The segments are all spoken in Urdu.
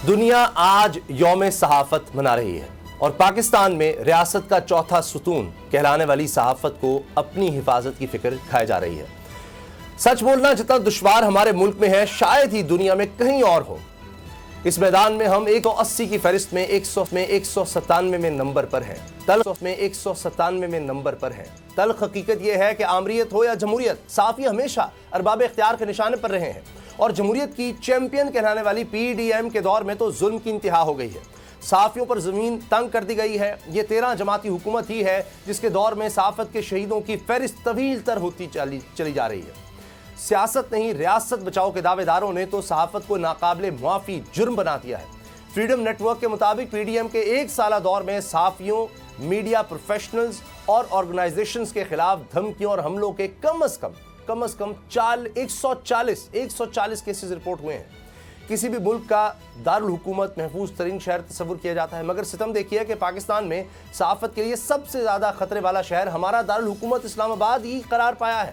دنیا آج یوم صحافت منا رہی ہے اور پاکستان میں ریاست کا چوتھا ستون کہلانے والی صحافت کو اپنی حفاظت کی فکر کھائی جا رہی ہے۔ سچ بولنا جتنا دشوار ہمارے ملک میں ہے شاید ہی دنیا میں کہیں اور ہو۔ اس میدان میں ہم 180 کی فہرست میں 197ویں نمبر پر ہیں۔ تلخ حقیقت یہ ہے کہ آمریت ہو یا جمہوریت، صحافی ہمیشہ ارباب اختیار کے نشانے پر رہے ہیں، اور جمہوریت کی چیمپئن کہلانے والی پی ڈی ایم کے دور میں تو ظلم کی انتہا ہو گئی ہے۔ صحافیوں پر زمین تنگ کر دی گئی ہے۔ یہ 13 جماعتی حکومت ہی ہے جس کے دور میں صحافت کے شہیدوں کی فہرست طویل تر ہوتی چلی جا رہی ہے۔ سیاست نہیں، ریاست بچاؤ کے دعوے داروں نے تو صحافت کو ناقابل معافی جرم بنا دیا ہے۔ فریڈم نیٹ ورک کے مطابق پی ڈی ایم کے ایک سالہ دور میں صحافیوں، میڈیا پروفیشنلز اور آرگنائزیشنز کے خلاف دھمکیوں اور حملوں کے کم از کم 140 کیسز رپورٹ ہوئے ہیں۔ کسی بھی ملک کا دارالحکومت محفوظ ترین شہر تصور کیا جاتا ہے، مگر ستم دیکھیے کہ پاکستان میں صحافت کے لیے سب سے زیادہ خطرے والا شہر ہمارا دارالحکومت اسلام آباد ہی قرار پایا ہے۔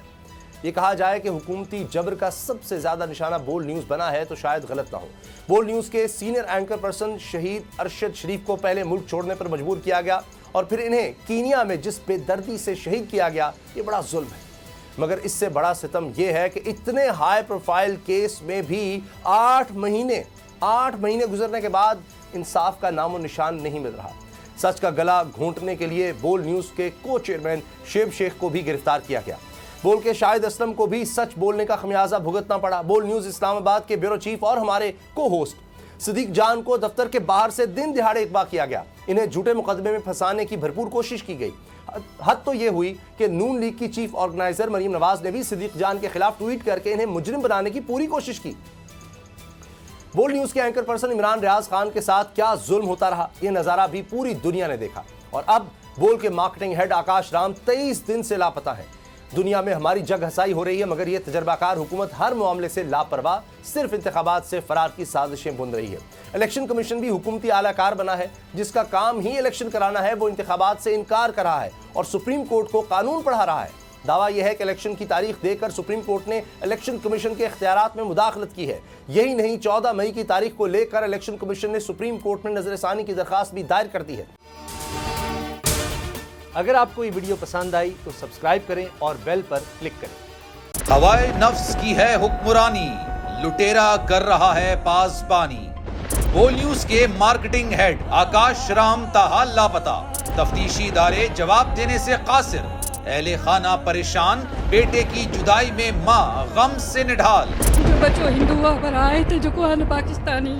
یہ کہا جائے کہ حکومتی جبر کا سب سے زیادہ نشانہ بول نیوز بنا ہے تو شاید غلط نہ ہو۔ بول نیوز کے سینئر اینکر پرسن شہید ارشد شریف کو پہلے ملک چھوڑنے پر مجبور کیا گیا اور پھر انہیں کینیا میں جس بے دردی سے شہید کیا گیا، یہ بڑا ظلم ہے۔ مگر اس سے بڑا ستم یہ ہے کہ اتنے ہائی پروفائل کیس میں بھی 8 مہینے گزرنے کے بعد انصاف کا نام و نشان نہیں مل رہا۔ سچ کا گلا گھونٹنے کے لیے بول نیوز کے کو چیئرمین شیب شیخ کو بھی گرفتار کیا گیا۔ بول کے شاہد اسلم کو بھی سچ بولنے کا خمیازہ بھگتنا پڑا۔ بول نیوز اسلام آباد کے بیورو چیف اور ہمارے کو ہوسٹ صدیق جان کو دفتر کے باہر سے دن دہاڑے اغوا کیا گیا۔ انہیں جھوٹے مقدمے میں پھنسانے کی بھرپور کوشش کی گئی۔ حد تو یہ ہوئی کہ نون لیگ کی چیف آرگنائزر مریم نواز نے بھی صدیق جان کے خلاف ٹویٹ کر کے انہیں مجرم بنانے کی پوری کوشش کی۔ بول نیوز کے اینکر پرسن عمران ریاض خان کے ساتھ کیا ظلم ہوتا رہا، یہ نظارہ بھی پوری دنیا نے دیکھا۔ اور اب بول کے مارکیٹنگ ہیڈ آکاش رام 23 دن سے لاپتہ ہیں۔ دنیا میں ہماری جگ ہسائی ہو رہی ہے، مگر یہ تجربہ کار حکومت ہر معاملے سے لاپرواہ صرف انتخابات سے فرار کی سازشیں بن رہی ہے۔ الیکشن کمیشن بھی حکومتی اعلی کار بنا ہے، جس کا کام ہی الیکشن کرانا ہے، وہ انتخابات سے انکار کر رہا ہے اور سپریم کورٹ کو قانون پڑھا رہا ہے۔ دعویٰ یہ ہے کہ الیکشن کی تاریخ دے کر سپریم کورٹ نے الیکشن کمیشن کے اختیارات میں مداخلت کی ہے۔ یہی نہیں، 14 مئی کی تاریخ کو لے کر الیکشن کمیشن نے سپریم کورٹ میں نظر ثانی کی درخواست بھی دائر کر دی ہے۔ اگر آپ کو یہ ویڈیو پسند آئی تو سبسکرائب کریں اور بیل پر کلک کریں۔ ہوائے نفس کی ہے حکمرانی، لٹیرا کر رہا ہے پاسبانی۔ بول نیوز کے مارکیٹنگ ہیڈ آکاش رام تاحال لاپتہ، تفتیشی ادارے جواب دینے سے قاصر، اہل خانہ پریشان، بیٹے کی جدائی میں ماں غم سے نڈھال۔ جو بچو ہندو ہوا پر آئے تھے جو کو پاکستانی،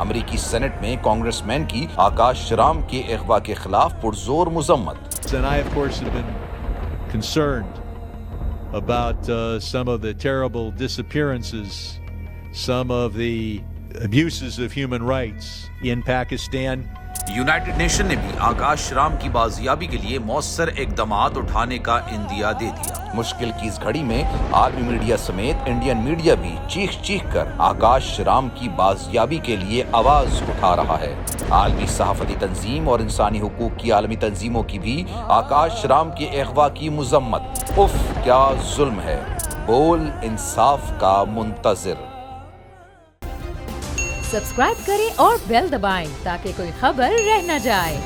امریکی سینٹ میں کانگریس مین کی آکاش رام کے اغوا کے خلاف پرزور مذمت۔ And I, of course, have been concerned about some of the terrible disappearances, some of the abuses of human rights in Pakistan. United nation نے بھی آکاش رام کی بازیابی کے لیے مؤثر اقدامات اٹھانے کا عندیہ دے دیا۔ مشکل کی اس گھڑی میں عالمی میڈیا سمیت انڈین میڈیا بھی چیخ کر آکاش رام کی بازیابی کے لیے آواز اٹھا رہا ہے۔ عالمی صحافتی تنظیم اور انسانی حقوق کی عالمی تنظیموں کی بھی آکاش رام کے اغوا کی مذمت۔ اف کیا ظلم ہے، بول انصاف کا منتظر۔ سبسکرائب کریں اور بیل دبائیں تاکہ کوئی خبر رہ نہ جائے۔